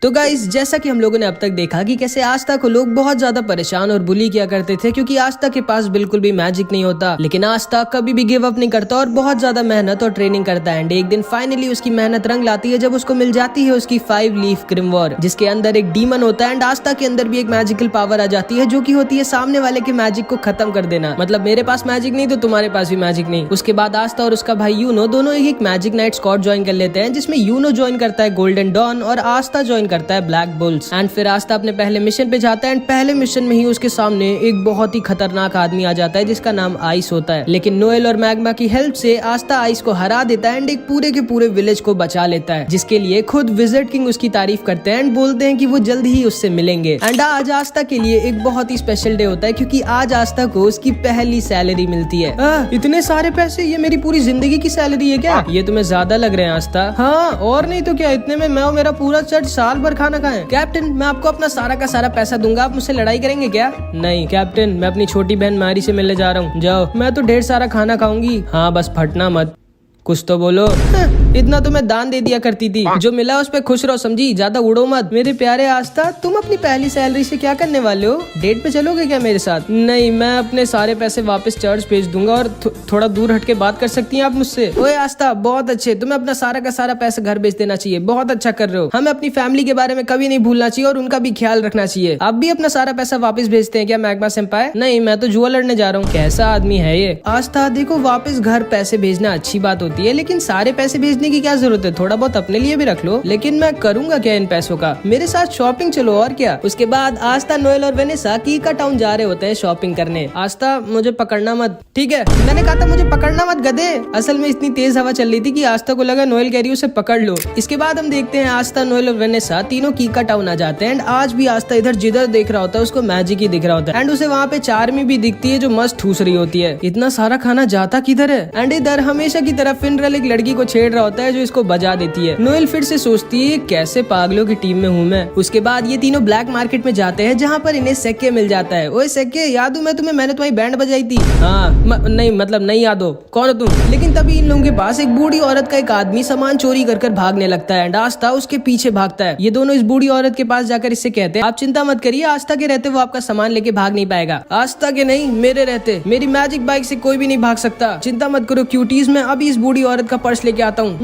तो गाइस, जैसा कि हम लोगों ने अब तक देखा कि कैसे आस्था को लोग बहुत ज्यादा परेशान और बुली किया करते थे क्योंकि आस्था के पास बिल्कुल भी मैजिक नहीं होता, लेकिन आस्था कभी भी गिव अप नहीं करता और बहुत ज्यादा मेहनत और ट्रेनिंग करता है। एंड एक दिन फाइनली उसकी मेहनत रंग लाती है जब उसको मिल जाती है उसकी 5 लीफ ग्रिमवॉर, जिसके अंदर एक डीमन होता है। एंड आस्था के अंदर भी एक मैजिकल पावर आ जाती है जो कि होती है सामने वाले के मैजिक को खत्म कर देना। मतलब मेरे पास मैजिक नहीं तो तुम्हारे पास भी मैजिक नहीं। उसके बाद आस्था और उसका भाई यूनो दोनों एक मैजिक नाइट स्क्वाड ज्वाइन कर लेते हैं, जिसमें यूनो ज्वाइन करता है गोल्डन डॉन और आस्था ज्वाइन करता है ब्लैक बुल्स। एंड फिर आस्था अपने पहले मिशन पे जाता है एंड पहले मिशन में ही उसके सामने एक बहुत ही खतरनाक आदमी आ जाता है जिसका नाम आइस होता है। लेकिन नोएल और मैग्मा की हेल्प से आस्था आइस को हरा देता है एंड एक पूरे के पूरे विलेज को बचा लेता है, जिसके लिए खुद विज़र्ड किंग उसकी तारीफ करते हैं एंड बोलते हैं कि वो जल्द ही उससे मिलेंगे। एंड आज आस्था के लिए एक बहुत ही स्पेशल डे होता है क्योंकि आज आस्था को उसकी पहली सैलरी मिलती है। इतने सारे पैसे, ये मेरी पूरी जिंदगी की सैलरी है क्या? ये तुम्हें ज्यादा लग रहे हैं आस्था? हाँ और नहीं तो क्या, इतने में मैं और मेरा पूरा चर्च साल भर खाना खाए। कैप्टन, मैं आपको अपना सारा का सारा पैसा दूंगा, आप मुझसे लड़ाई करेंगे क्या? नहीं कैप्टन, मैं अपनी छोटी बहन मारी से मिलने जा रहा हूँ। जाओ, मैं तो ढेर सारा खाना खाऊंगी। हाँ बस फटना मत, कुछ तो बोलो। इतना तो मैं दान दे दिया करती थी, जो मिला उस पे खुश रहो, समझी? ज्यादा उड़ो मत। मेरे प्यारे आस्था, तुम अपनी पहली सैलरी से क्या करने वाले हो? डेट पे चलोगे क्या मेरे साथ? नहीं, मैं अपने सारे पैसे वापस चर्च भेज दूंगा और थोड़ा दूर हट के बात कर सकती हैं आप मुझसे? ओए आस्था, बहुत अच्छे, तुम्हें अपना सारा का सारा पैसा घर भेज देना चाहिए, बहुत अच्छा कर रहे हो। हमें अपनी फैमिली के बारे में कभी नहीं भूलना चाहिए और उनका भी ख्याल रखना चाहिए। आप भी अपना सारा पैसा वापस भेजते हैं क्या मैग्मा सेंपाई? नहीं, मैं तो जुआ लड़ने जा रहा हूँ। कैसा आदमी है ये? आस्था देखो, वापस घर पैसे भेजना अच्छी बात होती है, लेकिन सारे पैसे भेजने की क्या जरूरत है? थोड़ा बहुत अपने लिए भी रख लो। लेकिन मैं करूंगा क्या इन पैसों का? मेरे साथ शॉपिंग चलो और क्या। उसके बाद आस्था, नोएल और वेनेसा कीका टाउन जा रहे होते हैं शॉपिंग करने। आस्था, मुझे पकड़ना मत। ठीक है, मैंने कहा था मुझे पकड़ना मत गधे। असल में इतनी तेज हवा चल रही थी कि आस्था को लगा नोएल कह रही है उसे पकड़ लो। इसके बाद हम देखते हैं आस्था, नोएल और वेनेसा तीनों कीका टाउन आ जाते हैं। एंड आज भी आस्था इधर जिधर देख रहा होता है उसको मैजिक ही दिख रहा होता है एंड उसे वहाँ पे चार्मी भी दिखती है जो मस्त ठूस रही होती है। इतना सारा खाना जाता किधर है? एंड इधर हमेशा की तरह फिनरल एक लड़की को छेड़ रहा होता है जो इसको बजा देती है। नोएल फिर से सोचती है कैसे पागलों की टीम में हूँ मैं। उसके बाद ये तीनों ब्लैक मार्केट में जाते हैं जहाँ पर इन्हें सेक्के मिल जाता है। ओए सेक्के, याद हूँ मैं तुम्हें, मैंने तुम्हारी बैंड बजाई थी। हाँ नहीं, मतलब नहीं याद हो, कौन हो तुम? लेकिन तभी इन लोगों के पास एक बूढ़ी औरत का एक आदमी सामान चोरी कर भागने लगता है एंड आस्था उसके पीछे भागता है। ये दोनों इस बूढ़ी औरत के पास जाकर इससे कहते हैं आप चिंता मत करिए, आस्था के रहते वो आपका सामान लेके भाग नहीं पाएगा। आस्था के नहीं, मेरे रहते मेरी मैजिक बाइक से कोई भी नहीं भाग सकता। चिंता मत करो क्यूटीज, मैं अभी इस बूढ़ी औरत का पर्स लेके आता हूँ।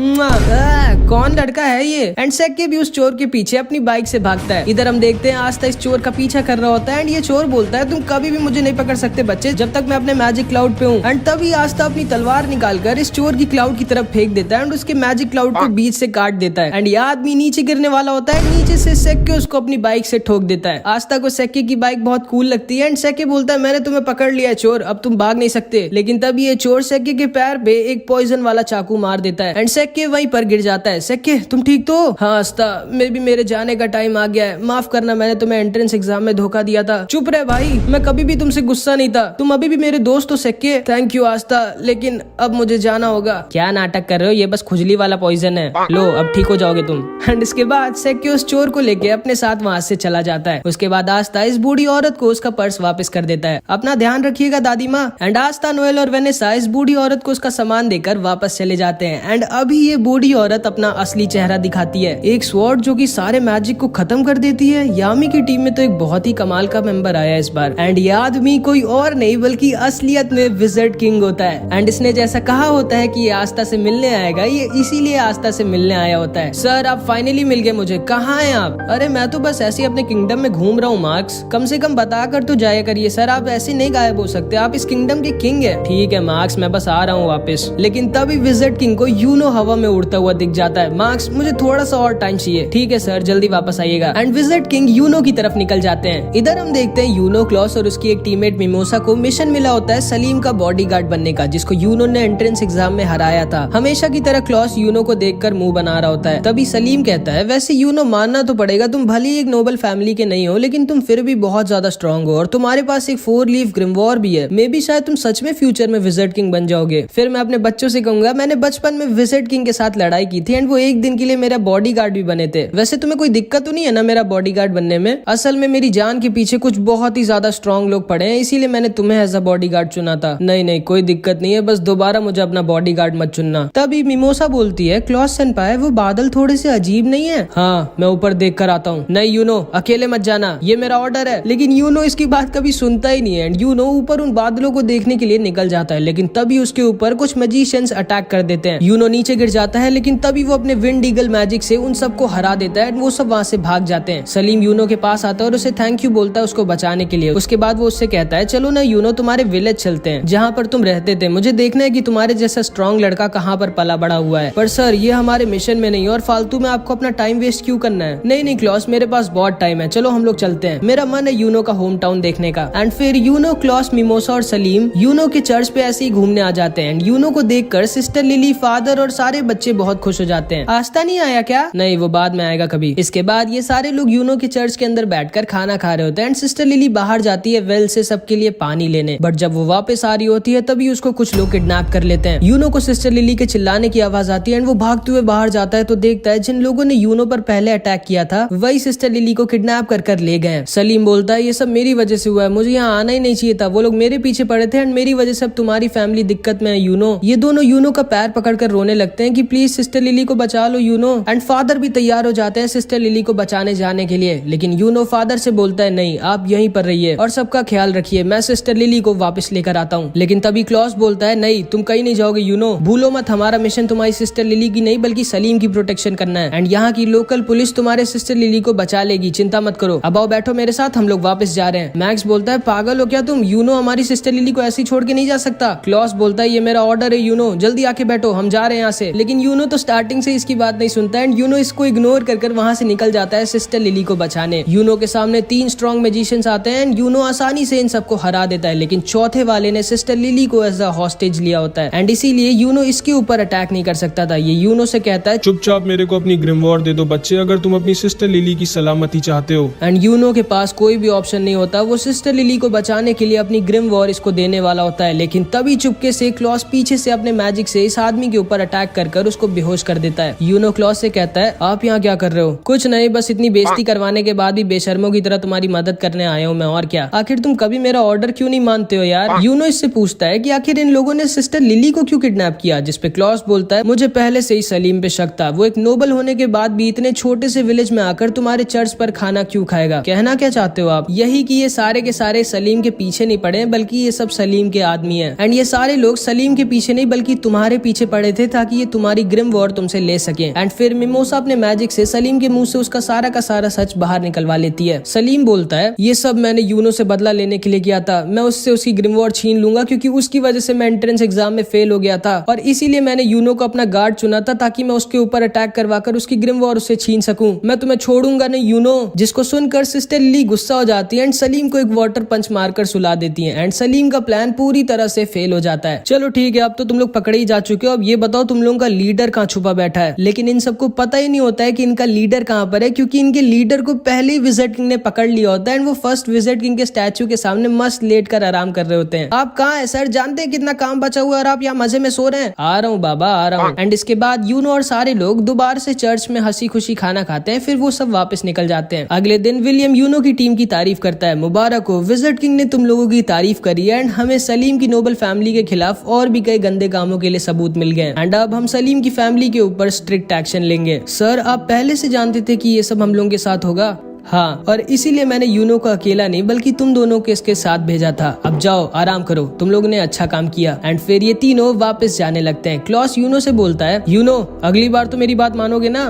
कौन लड़का है ये? एंड सेक्के भी उस चोर के पीछे अपनी बाइक से भागता है। इधर हम देखते हैं आस्था इस चोर का पीछा कर रहा होता है एंड ये चोर बोलता है तुम कभी भी मुझे नहीं पकड़ सकते बच्चे, जब तक मैं अपने मैजिक क्लाउड पे हूँ। एंड तभी आस्था अपनी तलवार निकालकर इस चोर की क्लाउड की तरफ फेंक देता है एंड उसके मैजिक क्लाउड को बीच से काट देता है। एंड ये आदमी नीचे गिरने वाला होता है, नीचे से सेक्के उसको अपनी बाइक से ठोक देता है। आस्था को सेक्के की बाइक बहुत कूल लगती है एंड सेक्के बोलता है मैंने तुम्हें पकड़ लिया चोर, अब तुम भाग नहीं सकते। लेकिन तभी ये चोर सेक्के के पैर पे एक पॉइजन वाला चाकू मार देता है एंड सेक्के वहीं पर गिर जाता है। सेक्के, तुम ठीक तो? हाँ आस्था, मेरे जाने का टाइम आ गया है, माफ करना, मैंने तुम्हें एंट्रेंस एग्जाम में धोखा दिया था। चुप रहे भाई, मैं कभी भी तुमसे गुस्सा नहीं था, तुम अभी भी मेरे दोस्त हो सेक्के। थैंक यू आस्था, लेकिन अब मुझे जाना होगा। क्या नाटक कर रहे हो, ये बस खुजली वाला पॉइजन है, लो अब ठीक हो जाओगे तुम। एंड इसके बाद सेक्के उस चोर को लेके अपने साथ वहाँ से चला जाता है। उसके बाद आस्था इस बूढ़ी औरत को उसका पर्स वापस कर देता है। अपना ध्यान रखिएगा दादी माँ। एंड आस्था, नोएल और वेनेसा इस बूढ़ी औरत को उसका सामान देकर वापस चले जाते हैं। एंड अभी ये बूढ़ी औरत अपना असली चेहरा दिखाती है, एक स्वॉर्ड जो कि सारे मैजिक को खत्म कर देती है। यामी की टीम में तो एक बहुत ही कमाल का मेंबर आया इस बार एंड ये आदमी कोई और नहीं बल्कि असलियत में विज़र्ड किंग होता है। एंड इसने जैसा कहा होता है कि ये आस्था से मिलने आएगा, ये इसीलिए आस्था से मिलने आया होता है। सर आप फाइनली मिल गए मुझे, कहाँ हैं आप? अरे मैं तो बस ऐसे ही अपने किंगडम में घूम रहा हूँ मार्क्स, कम से कम बता कर तो जाया करिए सर, आप ऐसे नहीं गायब हो सकते, आप इस किंगडम के किंग है। ठीक है मार्क्स, मैं बस आ रहा हूँ वापस। लेकिन तभी विज़र्ड किंग को यूनो हवा में उड़ता हुआ दिख जाता है। मार्क्स, मुझे थोड़ा सा और टाइम चाहिए। ठीक है सर, जल्दी वापस आइएगा। एंड विज़र्ड किंग यूनो की तरफ निकल जाते हैं। इधर हम देखते हैं यूनो, क्लॉस और उसकी एक टीममेट मिमोसा को मिशन मिला होता है सलीम का बॉडीगार्ड बनने का, जिसको यूनो ने एंट्रेंस एग्जाम में हराया था। हमेशा की तरह क्लॉस यूनो को देखकर मुंह बना रहा होता है। तभी सलीम कहता है वैसे यूनो मानना तो पड़ेगा, तुम भले ही एक नोबल फैमिली के नहीं हो लेकिन तुम फिर भी बहुत ज्यादा स्ट्रॉन्ग हो और तुम्हारे पास एक 4 लीफ ग्रिमवॉर भी है। मे बी शायद तुम सच में फ्यूचर में विज़र्ड किंग बन जाओगे। फिर मैं अपने बच्चों से कहूंगा कहूंगा मैंने बचपन में विजिट किंग के साथ लड़ाई की थी एंड वो एक दिन के लिए मेरा बॉडीगार्ड भी बने थे। वैसे तुम्हें कोई दिक्कत तो नहीं है ना मेरा बॉडीगार्ड बनने में? असल में मेरी जान के पीछे कुछ बहुत ही ज्यादा स्ट्रॉन्ग लोग पड़े हैं, इसीलिए मैंने तुम्हें एज अ बॉडीगार्ड चुना था। नहीं नहीं कोई दिक्कत नहीं है, बस दोबारा मुझे अपना बॉडीगार्ड मत चुनना। तभी मिमोसा बोलती है क्लॉस सेनपाई वो बादल थोड़े से अजीब नहीं है? हाँ मैं ऊपर देख कर आता हूँ। नहीं यूनो अकेले मत जाना, ये मेरा ऑर्डर है। लेकिन यूनो इसकी बात कभी सुनता ही नहीं है एंड यूनो ऊपर उन बादलों को देखने के लिए निकल जाता है, लेकिन तभी उसके ऊपर कुछ मैजिशियंस अटैक कर देते हैं। यूनो नीचे गिर जाता है, लेकिन तभी वो अपने विंड ईगल मैजिक से उन सबको हरा देता है एंड वो सब वहाँ से भाग जाते हैं। सलीम यूनो के पास आता है और उसे थैंक यू बोलता है उसको बचाने के लिए। उसके बाद वो उससे कहता है चलो ना यूनो तुम्हारे विलेज चलते हैं जहाँ पर तुम रहते थे, मुझे देखना है कि तुम्हारे जैसा स्ट्रॉन्ग लड़का कहाँ पर पला बड़ा हुआ है। पर सर ये हमारे मिशन में नहीं और फालतू में आपको अपना टाइम वेस्ट क्यों करना है? नहीं नहीं क्लॉस मेरे पास बहुत टाइम है, चलो हम लोग चलते हैं, मेरा मन है यूनो का होम टाउन देखने का। एंड फिर यूनो क्लॉस मिमोसा और सलीम यूनो के चर्च पे ऐसे ही घूमने आ जाते हैं। यूनो को देखकर सिस्टर लिली, फादर और सारे बच्चे बहुत खुश हो जाते हैं। आस्था नहीं आया क्या? नहीं वो बाद में आएगा कभी। इसके बाद ये सारे लोग यूनो के चर्च के अंदर बैठकर खाना खा रहे होते हैं एंड सिस्टर लिली बाहर जाती है वेल से सबके लिए पानी लेने, बट जब वो वापस आ रही होती है तभी उसको कुछ लोग किडनैप कर लेते हैं। यूनो को सिस्टर लिली के चिल्लाने की आवाज आती है एंड वो भागते हुए बाहर जाता है तो देखता है जिन लोगों ने यूनो पर पहले अटैक किया था वही सिस्टर लिली को किडनैप कर ले गए। सलीम बोलता है ये सब मेरी वजह से हुआ है, मुझे यहाँ आना ही नहीं चाहिए था, वो लोग मेरे पीछे पड़े थे एंड मेरी वजह से अब तुम्हारी फैमिली दिक्कत में है यूनो। ये दोनों यूनो का पैर पकड़कर रोने लगते हैं कि प्लीज सिस्टर लिली को बचा लो यूनो। एंड फादर भी तैयार हो जाते हैं सिस्टर लिली को बचाने जाने के लिए, लेकिन यूनो फादर से बोलता है नहीं आप यहीं पर रहिए और सबका ख्याल रखिए, मैं सिस्टर लिली को वापस लेकर आता हूँ। लेकिन तभी क्लॉस बोलता है नहीं तुम कहीं नहीं जाओगे यूनो, भूलो मत हमारा मिशन तुम्हारी सिस्टर लिली की नहीं बल्कि सलीम की प्रोटेक्शन करना है एंड यहाँ की लोकल पुलिस तुम्हारे सिस्टर लिली को बचा लेगी, चिंता मत करो। अब आओ बैठो मेरे साथ, हम लोग वापस जा रहे हैं। मैक्स बोलता है पागल हो क्या तुम, यूनो हमारी सिस्टर लिली को ऐसे ही छोड़ के नहीं जा सकता। क्लॉस बोलता है ये मेरा ऑर्डर है यूनो, जल्दी आके बैठो, हम जा रहे हैं यहाँ से। लेकिन यूनो तो स्टार्टिंग से इसकी बात नहीं सुनता एंड यूनो इसको इग्नोर कर वहाँ से निकल जाता है सिस्टर लिली को बचाने। यूनो के सामने 3 स्ट्रॉन्ग मैजिशियंस आते हैं एंड यूनो आसानी से इन सबको हरा देता है, लेकिन चौथे वाले ने सिस्टर लिली को एज अ हॉस्टेज लिया होता है एंड इसीलिए यूनो इसके ऊपर अटैक नहीं कर सकता था। ये यूनो से कहता है चुपचाप मेरे को अपनी ग्रिमवॉर दे दो बच्चे, अगर तुम अपनी सिस्टर लिली की सलामती चाहते हो। एंड यूनो के पास कोई भी ऑप्शन नहीं होता, वो सिस्टर लिली को बचाने के लिए अपनी ग्रिमवॉर इसको देने वाला होता है, लेकिन तभी चुपके से क्लॉस पीछे से अपने मैजिक से इस आदमी के ऊपर अटैक कर उसको बेहोश कर देता है। यूनो क्लॉस से कहता है आप यहाँ क्या कर रहे हो? कुछ नहीं, बस इतनी बेइज्जती करवाने के बाद भी बेशर्मों की तरह तुम्हारी मदद करने आया हूँ मैं, और क्या। आखिर तुम कभी मेरा ऑर्डर क्यों नहीं मानते हो यार? यूनो इससे पूछता है कि आखिर इन लोगों ने सिस्टर लिली को क्यों किडनैप किया, जिसपे क्लॉस बोलता है मुझे पहले से ही सलीम पे शक था, वो एक नोबल होने के बाद भी इतने छोटे से विलेज में आकर तुम्हारे चर्च पर खाना क्यों खाएगा। कहना क्या चाहते हो आप? यही कि ये सारे के सारे सलीम के पीछे नहीं पड़े बल्कि ये सब सलीम के आदमी है एंड ये सारे लोग सलीम के पीछे नहीं बल्कि तुम्हारे पीछे पड़े थे ताकि ये तुम्हारी ग्रिमवॉर तुमसे ले सके। एंड फिर मिमोसा अपने मैजिक से सलीम के मुंह से उसका सारा का सारा सच बाहर निकलवा लेती है। सलीम बोलता है ये सब मैंने यूनो से बदला लेने के लिए किया था, मैं उससे उसकी ग्रिमवॉर छीन लूंगा क्योंकि उसकी वजह से मैं एंट्रेंस एग्जाम में फेल हो गया था और इसीलिए मैंने यूनो को अपना गार्ड चुना था ताकि मैं उसके ऊपर अटैक करवाकर उसकी ग्रिमवॉर उससे छीन सकूं। मैं तुम्हें छोड़ूंगा नहीं यूनो। जिसको सुनकर सिस्टर लिली गुस्सा हो जाती है एंड सलीम को एक वाटर पंच मारकर सुला देती है एंड सलीम का प्लान पूरी तरह से फेल हो जाता है। चलो ठीक है, अब तो तुम लोग पकड़े ही जा चुके हो, अब ये बताओ तुम लोगों का लीडर कहाँ छुपा बैठा है। लेकिन इन सबको पता ही नहीं होता है कि इनका लीडर कहाँ पर है, क्योंकि इनके लीडर को पहले ही विजिट किंग ने पकड़ लिया होता है एंड वो फर्स्ट विजिट किंग के स्टैचू के सामने मस्त लेट कर आराम कर रहे होते हैं। आप कहाँ है सर? जानते हैं कितना काम बचा हुआ है और आप यहाँ मजे में सो रहे हैं? आ रहा हूँ बाबा, आ रहा हूँ। एंड इसके बाद यूनो और सारे लोग दोबारा से चर्च में हंसी खुशी खाना खाते हैं, फिर वो सब वापस निकल जाते हैं। अगले दिन विलियम यूनो की टीम की तारीफ करता है, मुबारक हो, विजिट किंग ने तुम लोगों की तारीफ करी एंड हमें सलीम की नोबल फैमिली के खिलाफ और भी कई गंदे कामों के लिए सबूत मिल गए एंड अब हम सलीम की फैमिली के ऊपर स्ट्रिक्ट एक्शन लेंगे। सर आप पहले से जानते थे कि ये सब हम लोगों के साथ होगा? हाँ, और इसीलिए मैंने यूनो को अकेला नहीं बल्कि तुम दोनों के इसके साथ भेजा था। अब जाओ आराम करो, तुम लोगों ने अच्छा काम किया। एंड फिर ये तीनों वापस जाने लगते हैं। क्लॉस यूनो से बोलता है यूनो अगली बार तो मेरी बात मानोगे ना?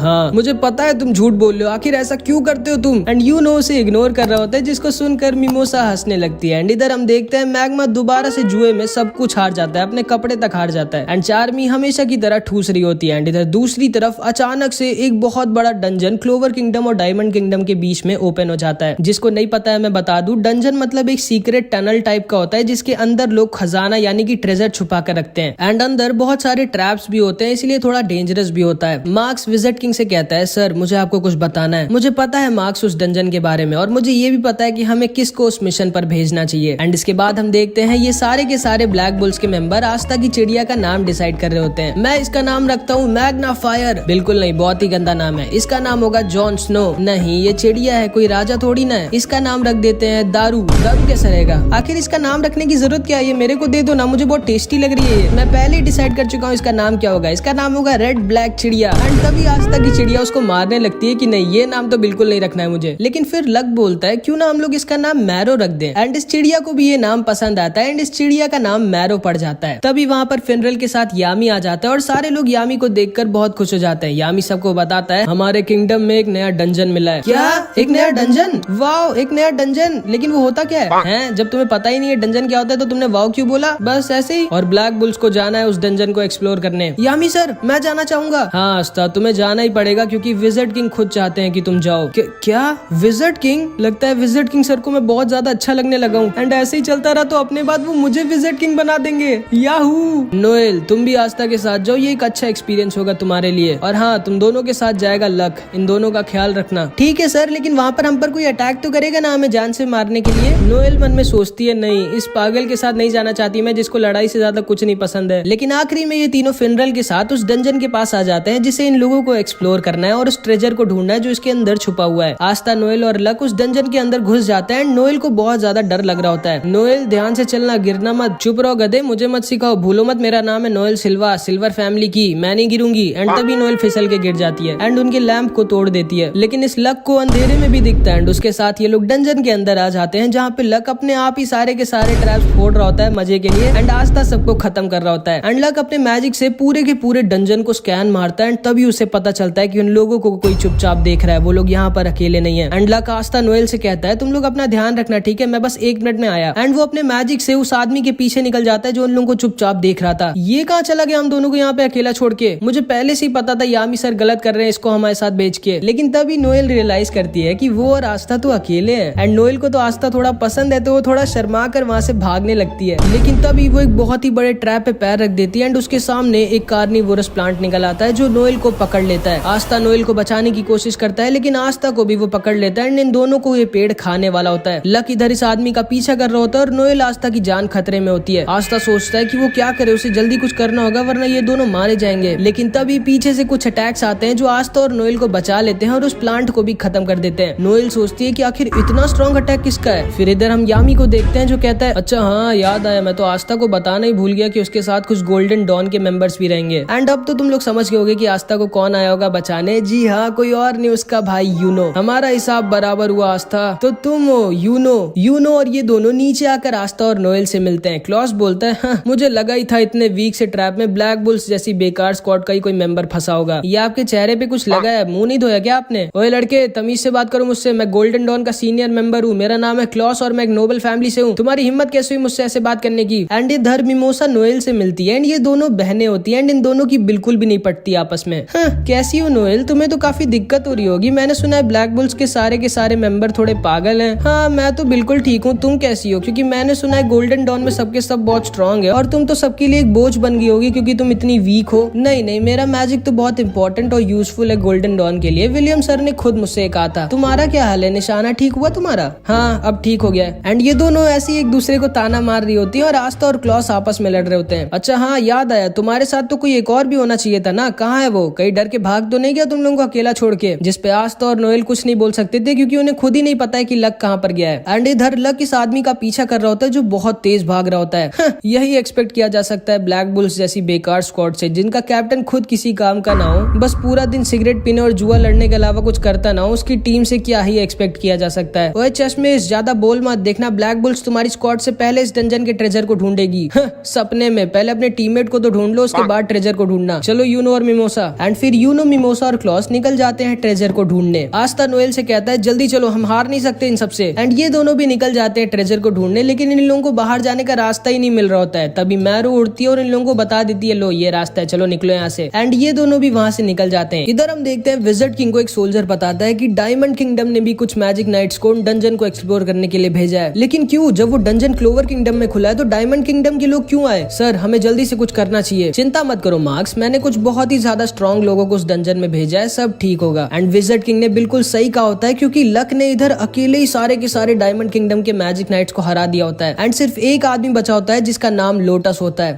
हाँ मुझे पता है तुम झूठ बोल रहे हो, आखिर ऐसा क्यों करते हो तुम? एंड यूनो उसे इग्नोर कर रहा होता है, जिसको सुनकर मिमोसा हंसने लगती है। एंड इधर हम देखते हैं मैग्मा दोबारा से जुए में सब कुछ हार जाता है, अपने कपड़े तक हार जाता है एंड चार्मी हमेशा की तरह ठूस रही होती है। एंड इधर दूसरी तरफ अचानक से एक बहुत बड़ा डंजन क्लोवर किंगडम और डायमंड किंगडम के बीच में ओपन हो जाता है। जिसको नहीं पता है मैं बता दूं, डंजन मतलब एक सीक्रेट टनल टाइप का होता है जिसके अंदर लोग खजाना यानी कि ट्रेजर छुपा कर रखते हैं एंड अंदर बहुत सारे ट्रैप्स भी होते हैं, इसलिए थोड़ा डेंजरस भी होता है। मार्क्स विजिट किंग से कहता है, सर मुझे आपको कुछ बताना है। मुझे पता है मार्क्स उस डंजन के बारे में और मुझे ये भी पता है कि हमें किसको उस मिशन पर भेजना चाहिए। एंड इसके बाद हम देखते हैं ये सारे के सारे ब्लैक बुल्स के मेंबर आस्था की चिड़िया का नाम डिसाइड कर रहे होते हैं। मैं इसका नाम रखता हूँ मैग्ना फायर। बिल्कुल नहीं, बहुत ही गंदा नाम है। इसका नाम होगा जॉन स्नो। नहीं, ये चिड़िया है, कोई राजा थोड़ी ना है। इसका नाम रख देते हैं दारू। दारू कैसा रहेगा? आखिर इसका नाम रखने की जरूरत क्या है? ये मेरे को दे दो ना, मुझे बहुत टेस्टी लग रही है। मैं पहले ही डिसाइड कर चुका हूँ इसका नाम क्या होगा। इसका नाम होगा रेड ब्लैक चिड़िया। एंड तभी आस्था की चिड़िया उसको मारने लगती है कि नहीं, ये नाम तो बिल्कुल नहीं रखना है मुझे। लेकिन फिर लक बोलता है क्यों ना हम लोग इसका नाम मैरो रख दें। एंड इस चिड़िया को भी ये नाम पसंद आता है एंड इस चिड़िया का नाम मैरो पड़ जाता है। तभी वहाँ पर फिनरल के साथ यामी आ जाता है और सारे लोग यामी को देखकर बहुत खुश हो जाते हैं। यामी सबको बताता है हमारे किंगडम में एक नया डंजन मिला है। क्या? एक नया डंजन? वाओ, एक नया डंजन। लेकिन वो होता क्या है? जब तुम्हें पता ही नहीं है डंजन क्या होता है तो तुमने वाओ क्यों बोला? बस ऐसे ही। और ब्लैक बुल्स को जाना है उस डंजन को एक्सप्लोर करने। यामी सर, मैं जाना चाहूंगा। हाँ आस्था, तुम्हें जाना ही पड़ेगा क्योंकि विजिट किंग खुद चाहते हैं कि तुम जाओ। क्या विजिट किंग? लगता है विजिट किंग सर को मैं बहुत ज्यादा अच्छा लगने लगा हूँ एंड ऐसे ही चलता रहा तो अपने बाद वो मुझे विजिट किंग बना देंगे। याहू। नोएल, तुम भी आस्था के साथ जाओ, ये एक अच्छा एक्सपीरियंस होगा तुम्हारे लिए। और हाँ, तुम दोनों के साथ जाएगा लक। इन दोनों का ख्याल रखना। ठीक है सर, लेकिन वहाँ पर हम पर कोई अटैक तो करेगा ना हमें जान से मारने के लिए? नोएल मन में सोचती है नहीं, इस पागल के साथ नहीं जाना चाहती मैं जिसको लड़ाई से ज्यादा कुछ नहीं पसंद है। लेकिन आखिरी में ये तीनों फिनरल के साथ उस डंजन के पास आ जाते हैं जिसे इन लोगों को एक्सप्लोर करना है और उस ट्रेजर को ढूंढना है जो इसके अंदर छुपा हुआ है। आस्था, नोएल और लक उस डंजन के अंदर घुस जाते हैं। नोएल को बहुत ज्यादा डर लग रहा होता है। नोएल, ध्यान से चलना, गिरना मत। चुप रहो गधे, मुझे मत सिखाओ, भूलो मत मेरा नाम है नोएल सिल्वा, सिल्वर फैमिली की, मैं नहीं गिरूंगी। एंड तभी नोएल फिसल के गिर जाती है एंड उनके लैंप को तोड़ देती है। लेकिन इस लक को अंधेरे में भी दिखता है एंड उसके साथ ये लोग डंजन के अंदर आ जाते हैं जहाँ पे लक अपने आप ही सारे के सारे ट्रैप्स फोड़ रहा होता है मजे के लिए एंड आस्था सबको खत्म कर रहा होता है। एंड लक अपने मैजिक से पूरे के पूरे डंजन को स्कैन मारता है एंड तभी उसे पता चलता है कि उन लोगों को कोई चुपचाप देख रहा है, वो लोग यहाँ पर अकेले नहीं है। एंड लक आस्था नोएल से कहता है तुम लोग अपना ध्यान रखना, ठीक है, मैं बस 1 मिनट में आया। एंड वो अपने मैजिक से उस आदमी के पीछे निकल जाता है जो उन लोगों को चुपचाप देख रहा था। ये कहाँ चला गया हम दोनों को यहाँ पे अकेला छोड़ के? मुझे पहले से ही पता था यामी सर गलत कर रहे हैं इसको हमारे साथ भेज के। लेकिन तभी नोएल रियलाइज करती है कि वो और आस्था तो अकेले हैं एंड नोएल को तो आस्था थोड़ा पसंद है तो वो थोड़ा शर्मा कर वहाँ से भागने लगती है। लेकिन तभी वो एक बहुत ही बड़े ट्रैप पे पैर रख देती है एंड उसके सामने एक कार्निवोरस प्लांट निकल आता है जो नोएल को पकड़ लेता है। आस्था नोएल को बचाने की कोशिश करता है लेकिन आस्था को भी वो पकड़ लेता है एंड इन दोनों को ये पेड़ खाने वाला होता है। लक इधर इस आदमी का पीछा कर रहा होता है और नोएल आस्था की जान खतरे में होती है। आस्था सोचता है कि वो क्या करे, उसे जल्दी कुछ करना होगा वरना ये दोनों मारे जाएंगे। लेकिन तभी पीछे से कुछ अटैक्स आते हैं जो आस्था और नोएल को बचा लेते हैं और उस प्लांट को भी खत्म कर देते हैं। नोएल सोचती है कि आखिर इतना स्ट्रॉन्ग अटैक किसका है। फिर इधर हम यामी को देखते हैं जो कहता है अच्छा हाँ याद आया, मैं तो आस्था को बताना ही भूल गया कि उसके साथ कुछ गोल्डन डॉन के मेंबर्स भी रहेंगे। एंड अब तो तुम लोग समझ गए होगे कि आस्था को कौन आया होगा बचाने। जी हाँ, कोई और नहीं, उसका भाई यूनो। हमारा हिसाब बराबर हुआ आस्था, तो तुम हो यूनो और ये दोनों नीचे आकर आस्था और नोएल से मिलते हैं। क्लॉस बोलता है हाँ, मुझे लगा ही था इतने वीक से ट्रैप में ब्लैक बुल्स जैसी बेकार स्क्वाड का ही कोई मेंबर फंसा होगा। ये आपके चेहरे पे कुछ लगा है, मुंह नहीं धोया क्या आपने? ओए लड़के, तमीज से बात करो मुझसे, मैं गोल्डन डॉन का सीनियर मेंबर हूँ, मेरा नाम है क्लॉस और मैं एक नोबल फैमिली से हूँ। तुम्हारी हिम्मत कैसे हुई मुझसे ऐसे बात करने की? एंड इधर मिमोसा नोएल से मिलती है एंड ये दोनों बहनें होती है एंड इन दोनों की बिल्कुल भी नहीं पटती आपस में। हाँ, कैसी हो नोएल, तुम्हें तो काफी दिक्कत हो रही होगी, मैंने सुना है ब्लैक बुल्स के सारे मेंबर थोड़े पागल हैं। हाँ, मैं तो बिल्कुल ठीक हूँ, तुम कैसी हो? क्योंकि मैंने सुना है गोल्डन डॉन में सबके सब बहुत स्ट्रॉन्ग है और तुम तो सबके लिए एक बोझ बन गई होगी क्योंकि तुम इतनी वीक हो। नहीं, मेरा मैजिक तो बहुत इंपॉर्टेंट और यूजफुल है गोल्डन डॉन के लिए। विलियम सर ने खुद मुझसे कहा था। तुम्हारा क्या हाल है? निशाना ठीक हुआ तुम्हारा? हाँ, अब ठीक हो गया है। एंड ये दोनों ऐसे एक दूसरे को ताना मार रही होती है और आस्था और क्लॉस आपस में लड़ रहे होते हैं। अच्छा हाँ, याद आया, तुम्हारे साथ तो कोई एक और भी होना चाहिए था ना, कहाँ है वो? कहीं डर के भाग तो नहीं गया तुम लोगों को अकेला छोड़ के? जिसपे आस्था और नोएल कुछ नहीं बोल सकते थे क्योंकि उन्हें खुद ही नहीं पता है कि लक कहाँ पर गया है। एंड इधर लक इस आदमी का पीछा कर रहा होता है जो बहुत तेज भाग रहा होता है। यही एक्सपेक्ट किया जा सकता है ब्लैक बुल्स जैसी बेकार स्क्वाड से जिनका कैप्टन खुद किसी काम का ना हो, बस पूरा दिन सिगरेट पीने और जुआ लड़ने के अलावा कुछ करता ना हो, उसकी टीम से क्या ही एक्सपेक्ट किया जा सकता है। ओए चश्मे, ज्यादा बोल मत, देखना ब्लैक बुल्स तुम्हारी स्क्वाड से पहले इस डंजन के ट्रेजर को ढूंढेगी। सपने में, पहले अपने टीममेट को तो ढूंढ लो, उसके बाद ट्रेजर को ढूंढना। चलो यूनो और मिमोसा। एंड फिर यूनो, मिमोसा और क्लॉस निकल जाते हैं ट्रेजर को ढूंढने। आस्था नोएल से कहता है जल्दी चलो, हम हार नहीं सकते इन सबसे। एंड ये दोनों भी निकल जाते हैं ट्रेजर को ढूंढने, लेकिन इन लोगों को बाहर जाने का रास्ता ही नहीं मिल रहा होता है। तभी मैरो उड़ती है और इन लोगों को बता देती है लो ये रास्ता है, चलो निकलो यहाँ से। एंड ये दोनों भी वहाँ से निकल जाते हैं। इधर हम देखते हैं विजिट किंग को एक सोल्जर बताता है है कि डायमंड किंगडम ने भी कुछ मैजिक नाइट्स को डंजन को एक्सप्लोर करने के लिए भेजा है, लेकिन क्यों? जब वो डंजन क्लोवर किंगडम में खुला है तो डायमंड किंगडम के लोग क्यों आए? सर, हमें जल्दी से कुछ करना चाहिए। चिंता मत करो मार्क्स, मैंने कुछ बहुत ही ज्यादा स्ट्रॉन्ग लोगों को उस डंजन में भेजा है, सब ठीक होगा। एंड विज़र्ड किंग ने बिल्कुल सही कहा होता है, क्योंकि लक ने इधर अकेले ही सारे के सारे डायमंड किंगडम के मैजिक नाइट्स को हरा दिया होता है एंड सिर्फ एक आदमी बचा होता है जिसका नाम लोटस होता है।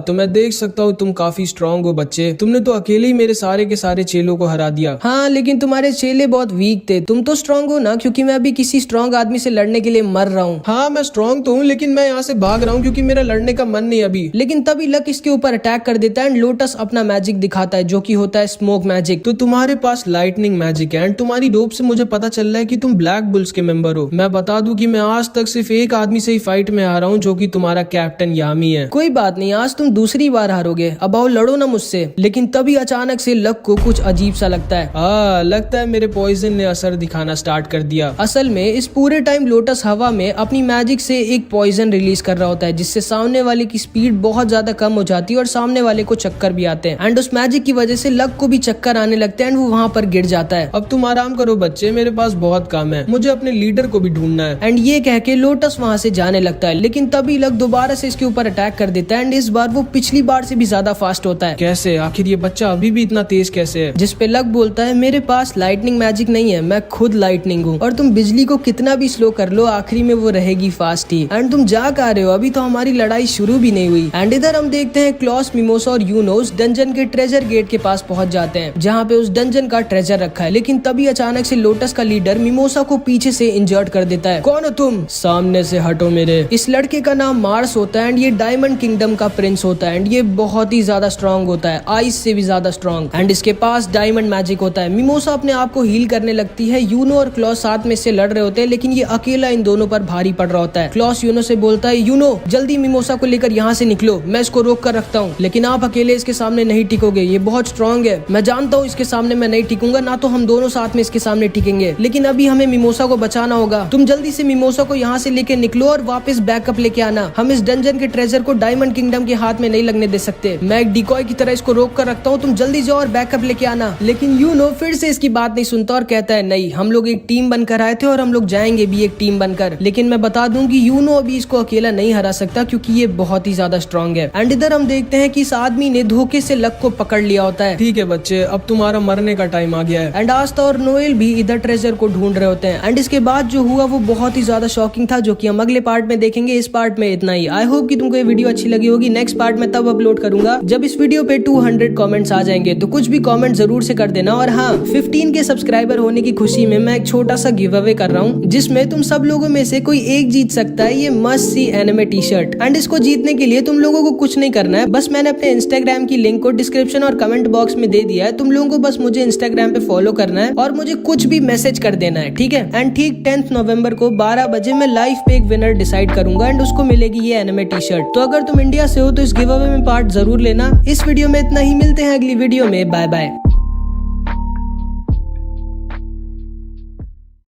तो मैं देख सकता हूँ तुम काफी स्ट्रांग हो बच्चे, तुमने तो अकेले ही मेरे सारे के सारे चेलों को हरा दिया। हाँ, लेकिन तुम्हारे चेले बहुत वीक थे, तुम तो स्ट्रांग हो ना, क्योंकि मैं अभी किसी स्ट्रांग आदमी से लड़ने के लिए मर रहा हूँ। हाँ, मैं स्ट्रांग तो हूँ, लेकिन मैं यहाँ से भाग रहा हूँ क्योंकि मेरा लड़ने का मन नहीं अभी। लेकिन तभी लक इसके ऊपर अटैक कर देता है एंड लोटस अपना मैजिक दिखाता है, जो कि होता है स्मोक मैजिक। तो तुम्हारे पास लाइटनिंग मैजिक है एंड तुम्हारी रोप से मुझे पता चल रहा है कि तुम ब्लैक बुल्स के मेंबर हो। मैं बता दूं कि मैं आज तक सिर्फ एक आदमी से ही फाइट में आ रहा हूँ, जो कि तुम्हारा कैप्टन यामी है। कोई बात नहीं, आज तुम दूसरी बार हारोगे, अब आओ लड़ो ना मुझसे। लेकिन तभी अचानक से लक को कुछ अजीब सा लगता है। लगता है मेरे पॉइजन ने असर दिखाना स्टार्ट कर दिया। असल में इस पूरे टाइम लोटस हवा में अपनी मैजिक से एक पॉइजन रिलीज कर रहा होता है, जिससे सामने वाले की स्पीड बहुत ज्यादा कम हो जाती है और सामने वाले को चक्कर भी आते हैं एंड उस मैजिक की वजह से लक को भी चक्कर आने लगते हैं एंड वो वहाँ पर गिर जाता है। अब तुम आराम करो बच्चे, मेरे पास बहुत काम है, मुझे अपने लीडर को भी ढूंढना है। एंड ये कह के लोटस वहाँ से जाने लगता है, लेकिन तभी लक दोबारा से इसके ऊपर अटैक कर देता है एंड इस बार वो पिछली बार से भी ज्यादा फास्ट होता है। कैसे? आखिर ये बच्चा अभी भी इतना तेज कैसे है? जिस पे लक बोलता है, मेरे पास लाइटनिंग मैजिक नहीं है, मैं खुद लाइटनिंग हूँ, और तुम बिजली को कितना भी स्लो कर लो आखिरी में वो रहेगी फास्ट ही। एंड तुम जा कर रहे हो, अभी तो हमारी लड़ाई शुरू भी नहीं हुई। एंड इधर हम देखते हैं क्लॉस, मिमोसा और यूनो उस डंजन के ट्रेजर गेट के पास पहुंच जाते हैं, जहाँ पे उस डंजन का ट्रेजर रखा है। लेकिन तभी अचानक से लोटस का लीडर मिमोसा को पीछे से इंजर्ड कर देता है। कौन हो तुम? सामने से हटो मेरे। इस लड़के का नाम मार्स होता है एंड ये डायमंड किंगडम का प्रिंस होता है एंड ये बहुत ही ज्यादा स्ट्रॉन्ग होता है, आइस से भी ज्यादा स्ट्रॉन्ग, एंड इसके पास डायमंड मैजिक होता है। मिमोसा अपने आप को हील करने लगती है। यूनो और क्लॉस साथ में से लड़ रहे होते हैं, लेकिन ये अकेला इन दोनों पर भारी पड़ रहा होता है। क्लॉस यूनो से बोलता है, यूनो जल्दी मिमोसा को लेकर यहाँ से निकलो, मैं इसको रोक कर रखता हूँ, लेकिन आप अकेले इसके सामने नहीं टिकोगे, ये बहुत स्ट्रॉन्ग है। मैं जानता हूँ इसके सामने मैं नहीं टिकूंगा, ना तो हम दोनों साथ में इसके सामने टिकेंगे, लेकिन अभी हमें मिमोसा को बचाना होगा। तुम जल्दी से मिमोसा को यहाँ से लेके निकलो और वापस बैकअप लेके आना। हम इस डंजन के ट्रेजर को डायमंड किंगडम के हाथ में नहीं लगने दे सकते। मैं एक डिकॉय की तरह इसको रोक कर रखता हूँ, तुम जल्दी जाओ और बैकअप लेके आना। लेकिन यूनो फिर से इसकी बात नहीं सुनता और कहता है, नहीं, हम लोग एक टीम बनकर आए थे और हम लोग जाएंगे भी एक टीम बनकर। लेकिन मैं बता दूं कि यूनो अभी इसको अकेला नहीं हरा सकता, क्योंकि ये बहुत ही ज्यादा स्ट्रॉन्ग है। एंड इधर हम देखते हैं कि इस आदमी ने धोखे से लक को पकड़ लिया होता है। ठीक है बच्चे, अब तुम्हारा मरने का टाइम आ गया है। एंड आस्था और नोएल भी इधर ट्रेजर को ढूंढ रहे होते हैं। एंड इसके बाद जो हुआ वो बहुत ही ज्यादा शॉकिंग था, जो कि हम अगले पार्ट में देखेंगे। इस पार्ट में इतना ही। आई होप कि तुमको ये वीडियो अच्छी लगी होगी। नेक्स्ट पार्ट में तब अपलोड करूंगा जब इस वीडियो पे 200 कमेंट्स आ जाएंगे, तो कुछ भी कमेंट जरूर से कर देना। और हाँ, 15 के सब्सक्राइबर होने की खुशी में मैं एक छोटा सा गिव अवे कर रहा हूँ, जिसमें तुम सब लोगों में से कोई एक जीत सकता है ये must see anime T shirt. And इसको जीतने के लिए तुम लोगों को कुछ नहीं करना है, बस मैंने अपने इंस्टाग्राम की लिंक को डिस्क्रिप्शन और कमेंट बॉक्स में दे दिया है। तुम लोगों को बस मुझे इंस्टाग्राम पे फॉलो करना है और मुझे कुछ भी मैसेज कर देना है, ठीक है। एंड ठीक 10 नवंबर को 12 बजे मैं लाइव पे एक विनर डिसाइड करूंगा एंड उसको मिलेगी ये एनिमे टी शर्ट। तो अगर तुम इंडिया से हो तो इस गिव अवे में पार्ट जरूर लेना। इस वीडियो में इतना ही, मिलते हैं अगली वीडियो में, बाय बाय।